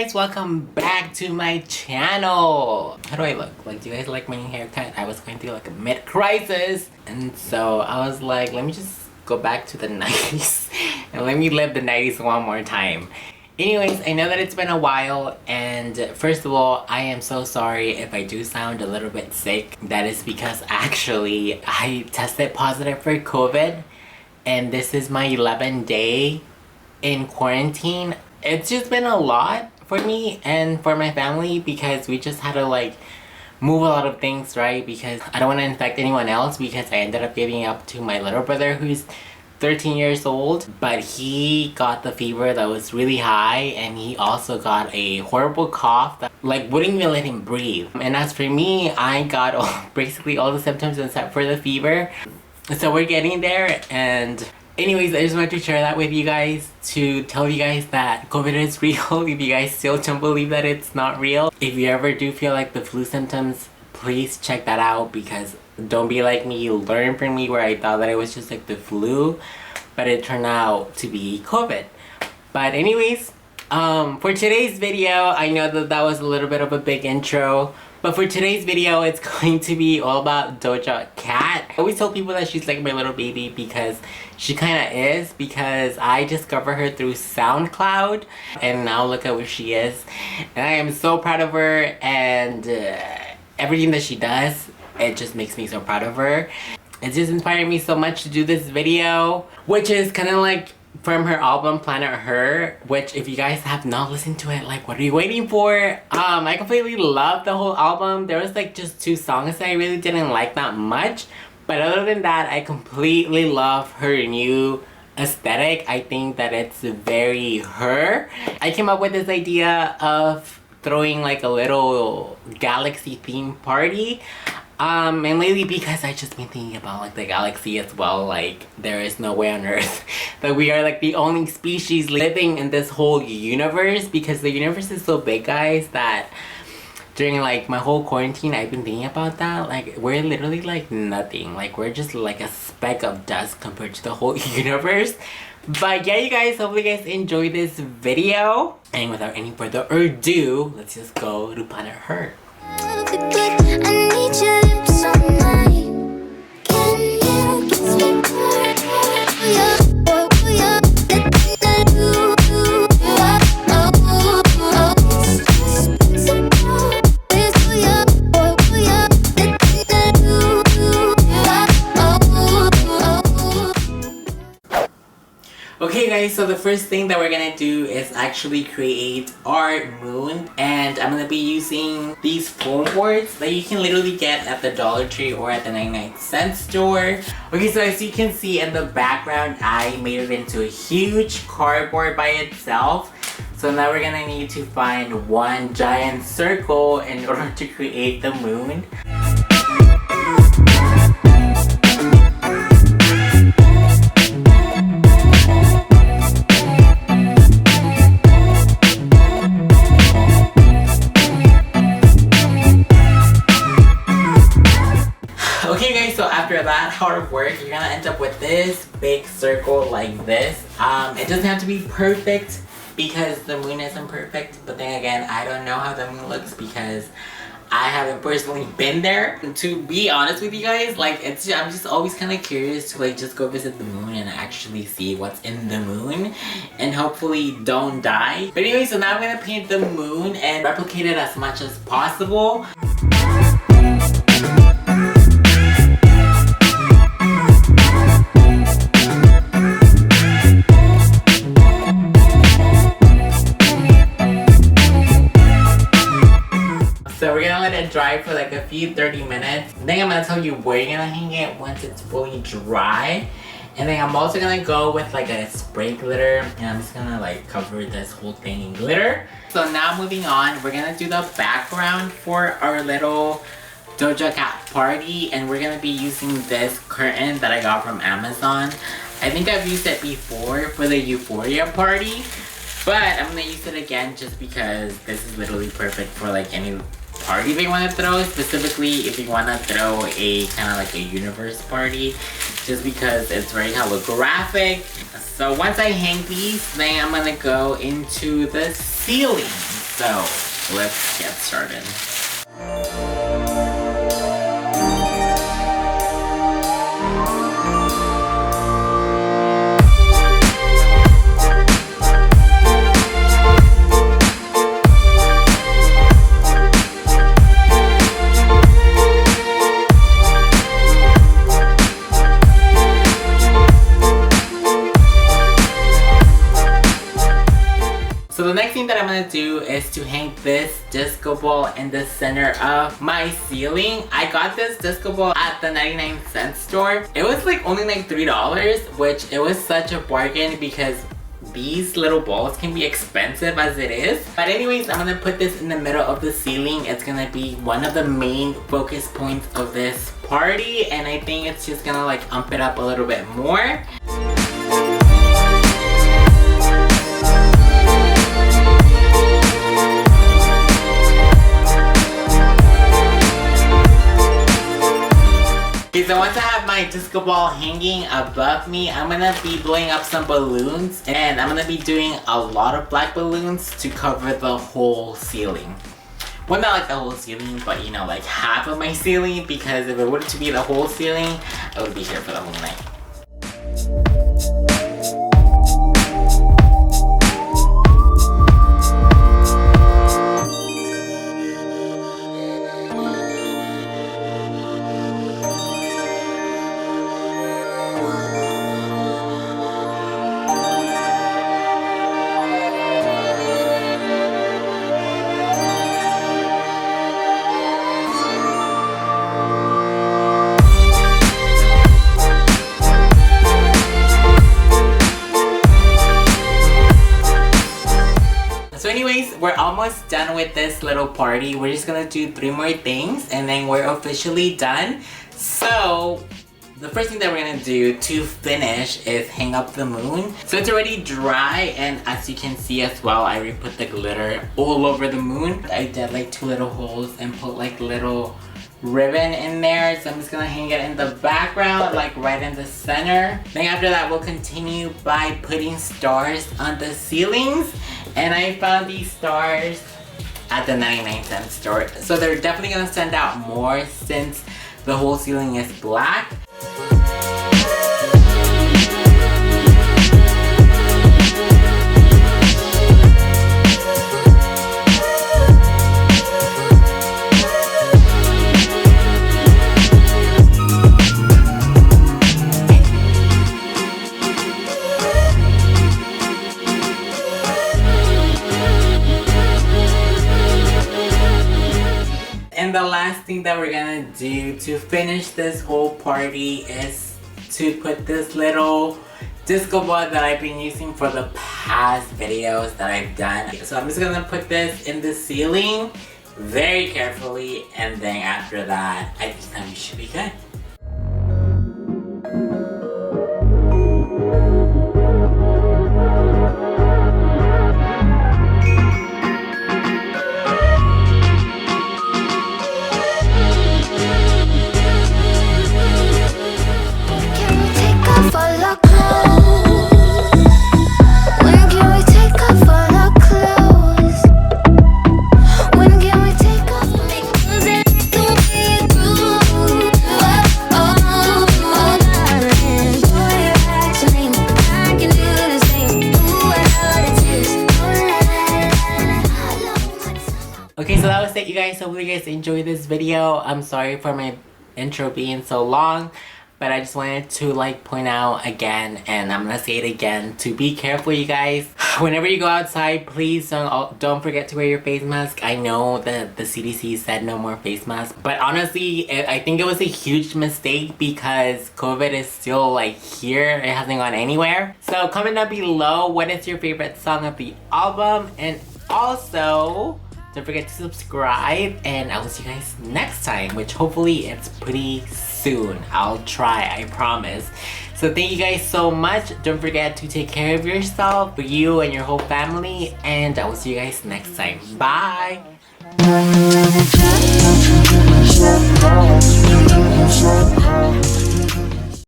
guys, welcome back to my channel. How do I look? Like, do you guys like my haircut? I was going through like a mid-crisis, and so I was like, let me just go back to the 90s and let me live the 90s one more time. Anyways, I know that it's been a while, and first of all, I am so sorry if I do sound a little bit sick. That is because actually I tested positive for COVID, and this is my 11th day in quarantine. It's just been a lot for me and for my family because we just had to like move a lot of things, right? Because I don't want to infect anyone else, because I ended up giving up to my little brother who's 13 years old, but he got the fever that was really high, and he also got a horrible cough that like wouldn't even let him breathe. And as for me, I got basically all the symptoms except for the fever. So we're getting there, and anyways, I just wanted to share that with you guys to tell you guys that COVID is real if you guys still don't believe that it's not real. If you ever do feel like the flu symptoms, please check that out, because don't be like me. You learn from me where I thought that it was just like the flu, but it turned out to be COVID. But anyways, for today's video, I know that that was a little bit of a big intro, but for today's video, it's going to be all about DOJA Cat. I always tell people that she's like my little baby because she kind of is, because I discovered her through SoundCloud, and now look at where she is. And I am so proud of her, and everything that she does, it just makes me so proud of her. It's just inspired me so much to do this video, which is kind of like from her album Planet Her, which if you guys have not listened to it, like what are you waiting for? I completely love the whole album. There was like just 2 songs that I really didn't like that much, but other than that, I completely love her new aesthetic. I think that it's very her. I came up with this idea of throwing like a little galaxy theme party, and lately, because I just been thinking about like the galaxy as well, like there is no way on earth that we are like the only species living in this whole universe, because the universe is so big, guys, that during like my whole quarantine I've been thinking about that. Like we're literally like nothing, like we're just like a speck of dust compared to the whole universe. But yeah, you guys, hopefully you guys enjoy this video, and without any further ado, let's just go to Planet Her. Okay guys, so the first thing that we're gonna do is actually create our moon, and I'm gonna be using these foam boards that you can literally get at the Dollar Tree or at the 99-cent store. Okay, so as you can see in the background, I made it into a huge cardboard by itself. So now we're gonna need to find one giant circle in order to create the moon. Okay guys, so after that hard work, you're gonna end up with this big circle like this. It doesn't have to be perfect because the moon isn't perfect, but then again, I don't know how the moon looks because I haven't personally been there. And to be honest with you guys, like I'm just always kind of curious to like just go visit the moon and actually see what's in the moon and hopefully don't die. But anyway, so now I'm gonna paint the moon and replicate it as much as possible. So we're gonna let it dry for like a few 30 minutes. Then I'm gonna tell you where you're gonna hang it once it's fully dry. And then I'm also gonna go with like a spray glitter, and I'm just gonna like cover this whole thing in glitter. So now moving on, we're gonna do the background for our little DOJA Cat party, and we're gonna be using this curtain that I got from Amazon. I think I've used it before for the Euphoria party, but I'm gonna use it again just because this is literally perfect for like any party they want to throw, specifically if you want to throw a kind of like a universe party, just because it's very holographic. So once I hang these, then I'm gonna go into the ceiling. So let's get started. So the next thing that I'm gonna do is to hang this disco ball in the center of my ceiling. I got this disco ball at the 99-cent store. It was like only like $3, which it was such a bargain because these little balls can be expensive as it is. But anyways, I'm gonna put this in the middle of the ceiling. It's gonna be one of the main focus points of this party, and I think it's just gonna like amp it up a little bit more. Okay, so once I have my disco ball hanging above me, I'm gonna be blowing up some balloons, and I'm gonna be doing a lot of black balloons to cover the whole ceiling. Well, not like the whole ceiling, but you know, like half of my ceiling, because if it were to be the whole ceiling, I would be here for the whole night. So anyways, we're almost done with this little party. We're just gonna do 3 more things and then we're officially done. So the first thing that we're gonna do to finish is hang up the moon. So it's already dry, and as you can see as well, I already put the glitter all over the moon. I did like 2 little holes and put like little ribbon in there, so I'm just gonna hang it in the background, like right in the center. Then after that, we'll continue by putting stars on the ceilings. And I found these stars at the 99-cent store, so they're definitely gonna stand out more since the whole ceiling is black. And the last thing that we're gonna do to finish this whole party is to put this little disco ball that I've been using for the past videos that I've done. So I'm just gonna put this in the ceiling very carefully, and then after that, I think that we should be good. Okay, so that was it, you guys. Hopefully you guys enjoyed this video. I'm sorry for my intro being so long, but I just wanted to like point out again, and I'm gonna say it again, to be careful, you guys. Whenever you go outside, please don't forget to wear your face mask. I know that the CDC said no more face masks, but honestly, I think it was a huge mistake because COVID is still like here. It hasn't gone anywhere. So comment down below, what is your favorite song of the album, and also don't forget to subscribe, and I will see you guys next time, which hopefully it's pretty soon. I'll try, I promise. So thank you guys so much. Don't forget to take care of yourself, for you and your whole family, and I will see you guys next time. Bye!